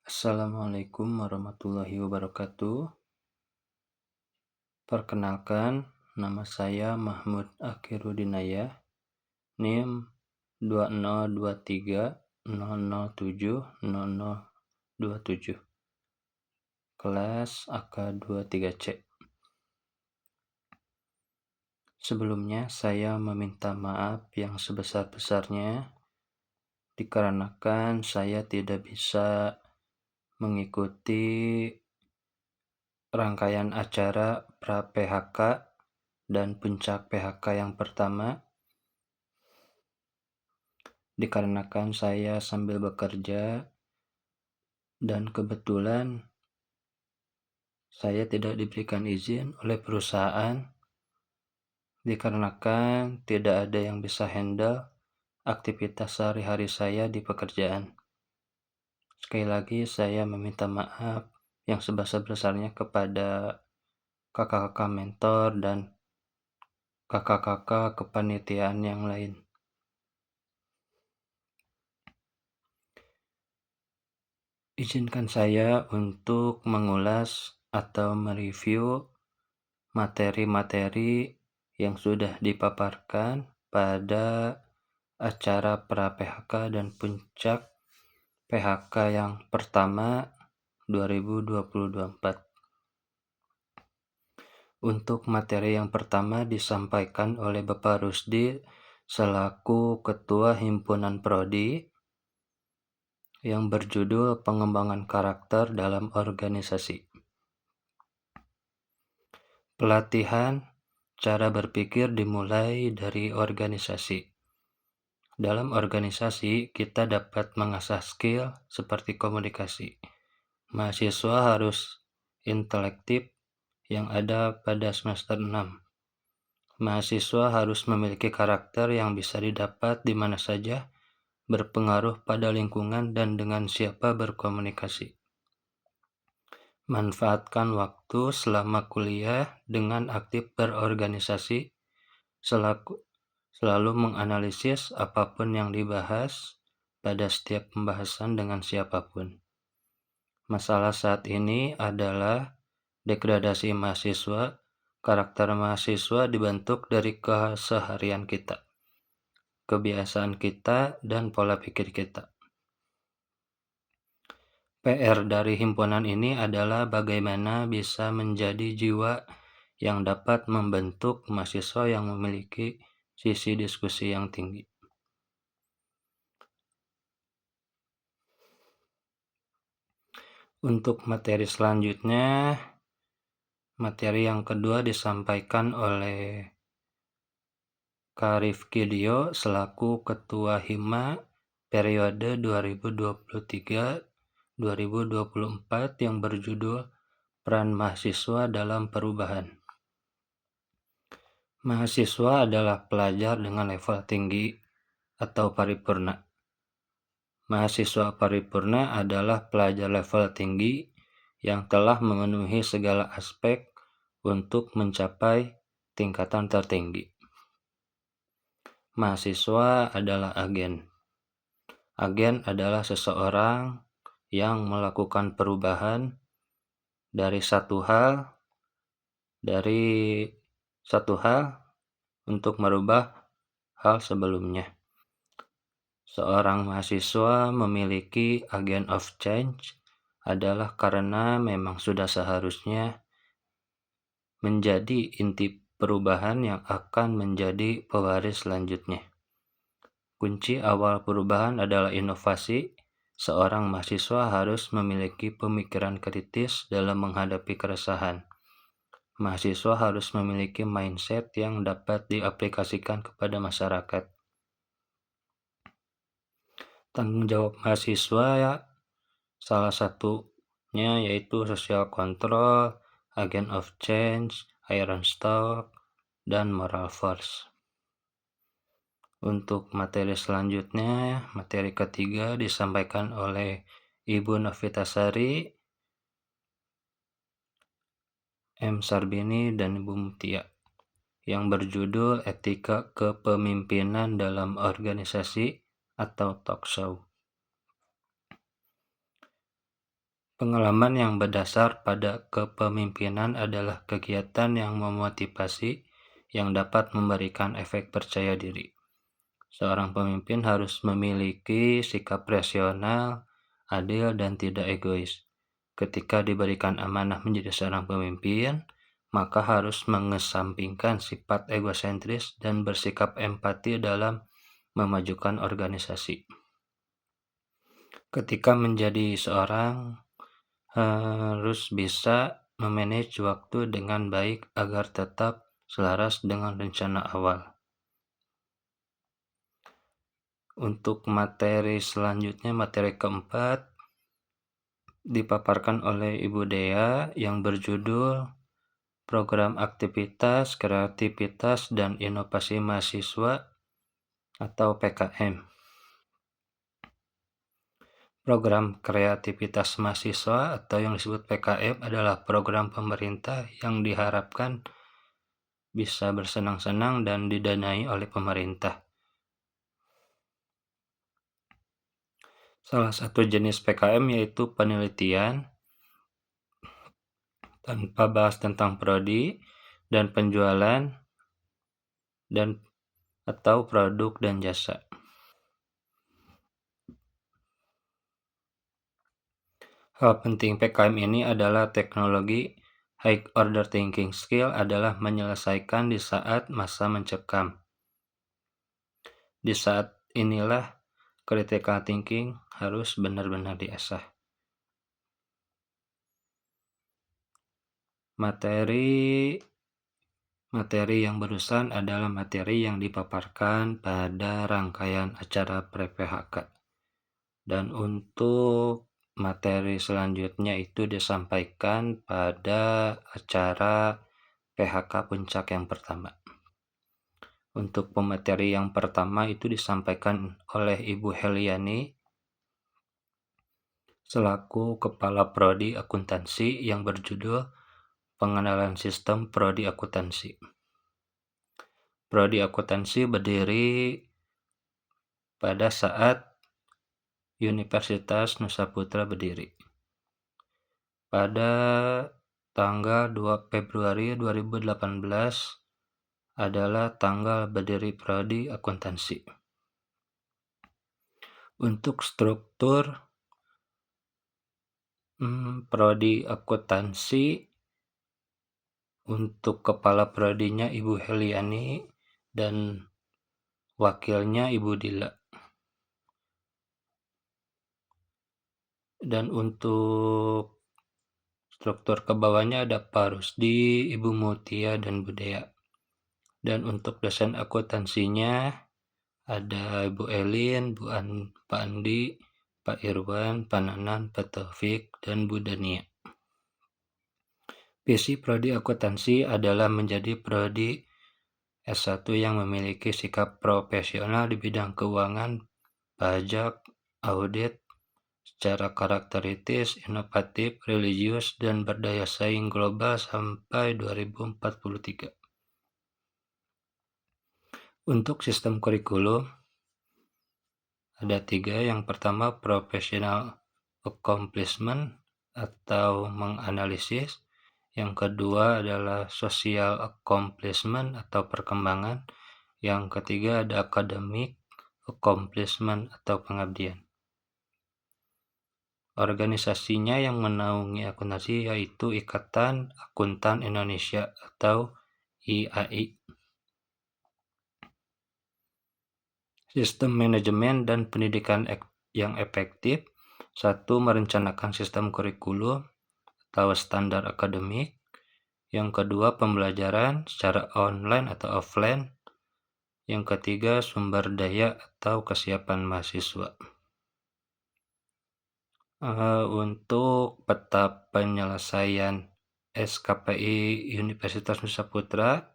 Assalamualaikum warahmatullahi wabarakatuh. Perkenalkan, nama saya Mahmud Akhiruddinaya, NIM 202300700027, kelas AK23C. Sebelumnya, saya meminta maaf yang sebesar-besarnya dikarenakan saya tidak bisa mengikuti rangkaian acara pra-PHK dan puncak PHK yang pertama, dikarenakan saya sambil bekerja dan kebetulan saya tidak diberikan izin oleh perusahaan dikarenakan tidak ada yang bisa handle aktivitas sehari-hari saya di pekerjaan. Sekali lagi saya meminta maaf yang sebesar-besarnya kepada kakak-kakak mentor dan kakak-kakak kepanitiaan yang lain. Izinkan saya untuk mengulas atau mereview materi-materi yang sudah dipaparkan pada acara pra-PHK dan puncak PHK yang pertama 2024. Untuk materi yang pertama disampaikan oleh Bapak Rusdi selaku Ketua Himpunan Prodi yang berjudul Pengembangan Karakter dalam Organisasi. Pelatihan cara berpikir dimulai dari organisasi. Dalam organisasi, kita dapat mengasah skill seperti komunikasi. Mahasiswa harus intelektif yang ada pada semester 6. Mahasiswa harus memiliki karakter yang bisa didapat di mana saja, berpengaruh pada lingkungan dan dengan siapa berkomunikasi. Manfaatkan waktu selama kuliah dengan aktif berorganisasi, selalu menganalisis apapun yang dibahas pada setiap pembahasan dengan siapapun. Masalah saat ini adalah degradasi mahasiswa. Karakter mahasiswa dibentuk dari keseharian kita, kebiasaan kita, dan pola pikir kita. PR dari himpunan ini adalah bagaimana bisa menjadi jiwa yang dapat membentuk mahasiswa yang memiliki sisi diskusi yang tinggi. Untuk materi selanjutnya, materi yang kedua disampaikan oleh Kak Rifki Dio selaku Ketua Hima periode 2023-2024 yang berjudul Peran Mahasiswa dalam Perubahan. Mahasiswa adalah pelajar dengan level tinggi atau paripurna. Mahasiswa paripurna adalah pelajar level tinggi yang telah memenuhi segala aspek untuk mencapai tingkatan tertinggi. Mahasiswa adalah agen. Agen adalah seseorang yang melakukan perubahan dari satu hal untuk merubah hal sebelumnya. Seorang mahasiswa memiliki agent of change adalah karena memang sudah seharusnya menjadi inti perubahan yang akan menjadi pewaris selanjutnya. Kunci awal perubahan adalah inovasi. Seorang mahasiswa harus memiliki pemikiran kritis dalam menghadapi keresahan. Mahasiswa harus memiliki mindset yang dapat diaplikasikan kepada masyarakat. Tanggung jawab mahasiswa salah satunya yaitu social control, agent of change, iron stock, dan moral force. Untuk materi selanjutnya, materi ketiga disampaikan oleh Ibu Novitasari, M. Sarbini, dan Ibu Mutia yang berjudul Etika Kepemimpinan dalam Organisasi atau Talk Show. Pengalaman yang berdasar pada kepemimpinan adalah kegiatan yang memotivasi yang dapat memberikan efek percaya diri. Seorang pemimpin harus memiliki sikap rasional, adil, dan tidak egois. Ketika diberikan amanah menjadi seorang pemimpin, maka harus mengesampingkan sifat egosentris dan bersikap empati dalam memajukan organisasi. Ketika menjadi seorang harus bisa memanage waktu dengan baik agar tetap selaras dengan rencana awal. Untuk materi selanjutnya, materi keempat dipaparkan oleh Ibu Dea yang berjudul Program Aktivitas, Kreativitas, dan Inovasi Mahasiswa atau PKM. Program Kreativitas Mahasiswa atau yang disebut PKM adalah program pemerintah yang diharapkan bisa bersenang-senang dan didanai oleh pemerintah. Salah satu jenis PKM yaitu penelitian tanpa bahas tentang prodi dan penjualan dan atau produk dan jasa. Hal penting PKM ini adalah teknologi high order thinking skill adalah menyelesaikan di saat masa mencekam. Di saat inilah critical thinking harus benar-benar diasah. Materi yang barusan adalah materi yang dipaparkan pada rangkaian acara pre-PHK. Dan untuk materi selanjutnya itu disampaikan pada acara PHK Puncak yang pertama. Untuk pemateri yang pertama itu disampaikan oleh Ibu Heliani selaku Kepala Prodi Akuntansi yang berjudul Pengenalan Sistem Prodi Akuntansi. Prodi Akuntansi berdiri pada saat Universitas Nusa Putra berdiri. Pada tanggal 2 Februari 2018 adalah tanggal berdiri Prodi Akuntansi. Untuk struktur Prodi Akuntansi, untuk kepala prodinya Ibu Heliani dan wakilnya Ibu Dila. Dan untuk struktur ke bawahnya ada Pak Rusdi, Ibu Mutia, dan Budaya. Dan untuk dosen akuntansinya ada Ibu Elin, Pak Andi, Pak Irwan, Pak Nanan, Pak Taufik, dan Bu Dania. Visi Prodi Akuntansi adalah menjadi Prodi S1 yang memiliki sikap profesional di bidang keuangan, pajak, audit, secara karakteristis, inovatif, religius, dan berdaya saing global sampai 2043. Untuk sistem kurikulum, ada 3. Yang pertama, professional accomplishment atau menganalisis. Yang kedua adalah social accomplishment atau perkembangan. Yang ketiga ada academic accomplishment atau pengabdian. Organisasinya yang menaungi akuntansi yaitu Ikatan Akuntan Indonesia atau IAI. Sistem manajemen dan pendidikan yang efektif. 1. Merencanakan sistem kurikulum atau standar akademik. Yang kedua, pembelajaran secara online atau offline. Yang ketiga, sumber daya atau kesiapan mahasiswa. Untuk peta penyelesaian SKPI Universitas Nusa Putra,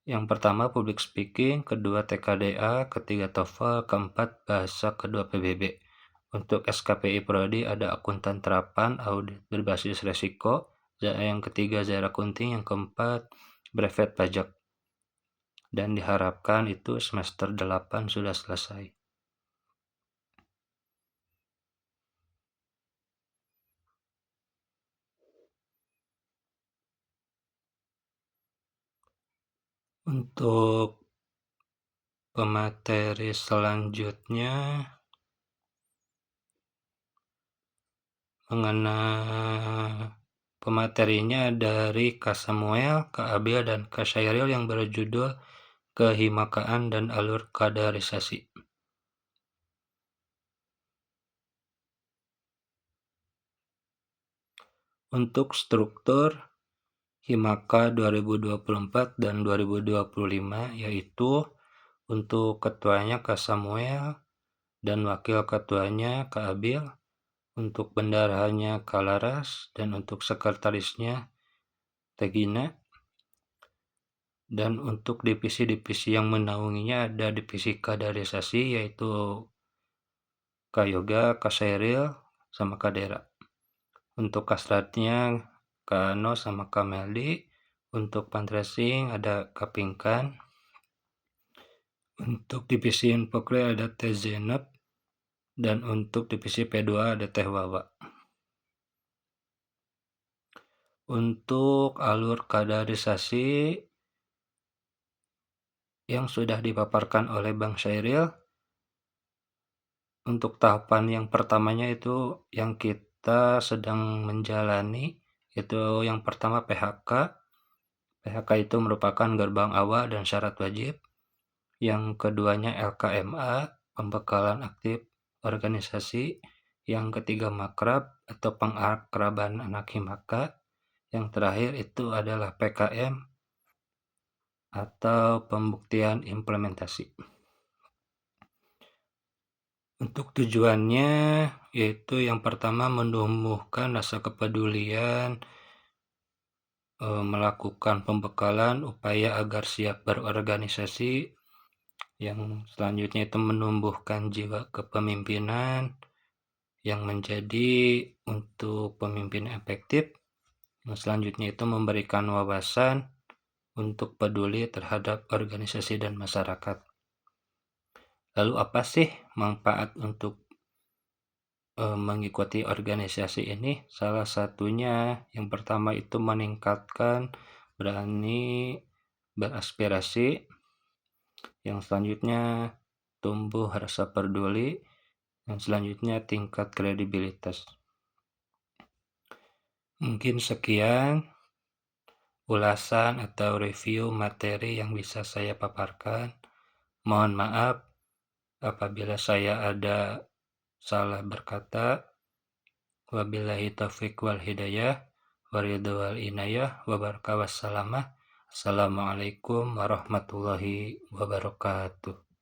yang pertama public speaking, kedua TKDA, ketiga TOEFL, keempat bahasa, kedua PBB. Untuk SKPI Prodi ada akuntan terapan, audit berbasis resiko, yang ketiga Zara Kunting, yang keempat brevet pajak. Dan diharapkan itu semester 8 sudah selesai. Untuk pemateri selanjutnya pematerinya dari Kak Samuel, Kak Abil, dan Kak Syairil yang berjudul Kehimakaan dan Alur Kaderisasi. Untuk struktur Himaka 2024 dan 2025 yaitu untuk ketuanya Kak Samuel dan wakil ketuanya Kak Abil, untuk bendaharaannya Kak Laras, dan untuk sekretarisnya Tegina. Dan untuk divisi-divisi yang menaunginya ada divisi kaderisasi yaitu Kak Yoga, Kak Syairil, sama Kak Dera. Untuk kasratnya Kak Ano sama Kak Meldi. Untuk fundraising ada Kak Pinkan. Untuk divisi infokre ada Teh Zainab. Dan untuk divisi P2 ada Teh Wawa. Untuk alur kaderisasi yang sudah dipaparkan oleh Bang Syairil, untuk tahapan yang pertamanya itu yang kita sedang menjalani, itu yang pertama PHK. PHK itu merupakan gerbang awal dan syarat wajib. Yang keduanya LKMA, pembekalan aktif organisasi. Yang ketiga makrab atau pengakraban anak himaka. Yang terakhir itu adalah PKM atau pembuktian implementasi. Untuk tujuannya yaitu yang pertama menumbuhkan rasa kepedulian, melakukan pembekalan upaya agar siap berorganisasi. Yang selanjutnya itu menumbuhkan jiwa kepemimpinan yang menjadi untuk pemimpin efektif. Yang selanjutnya itu memberikan wawasan untuk peduli terhadap organisasi dan masyarakat. Lalu apa sih manfaat untuk mengikuti organisasi ini? Salah satunya yang pertama itu meningkatkan berani beraspirasi. Yang selanjutnya tumbuh rasa peduli. Yang selanjutnya tingkat kredibilitas. Mungkin sekian ulasan atau review materi yang bisa saya paparkan. Mohon maaf apabila saya ada salah berkata. Wabillahi taufiq wal hidayah, waridho wal inayah, wabarakatuh. Assalamualaikum warahmatullahi wabarakatuh.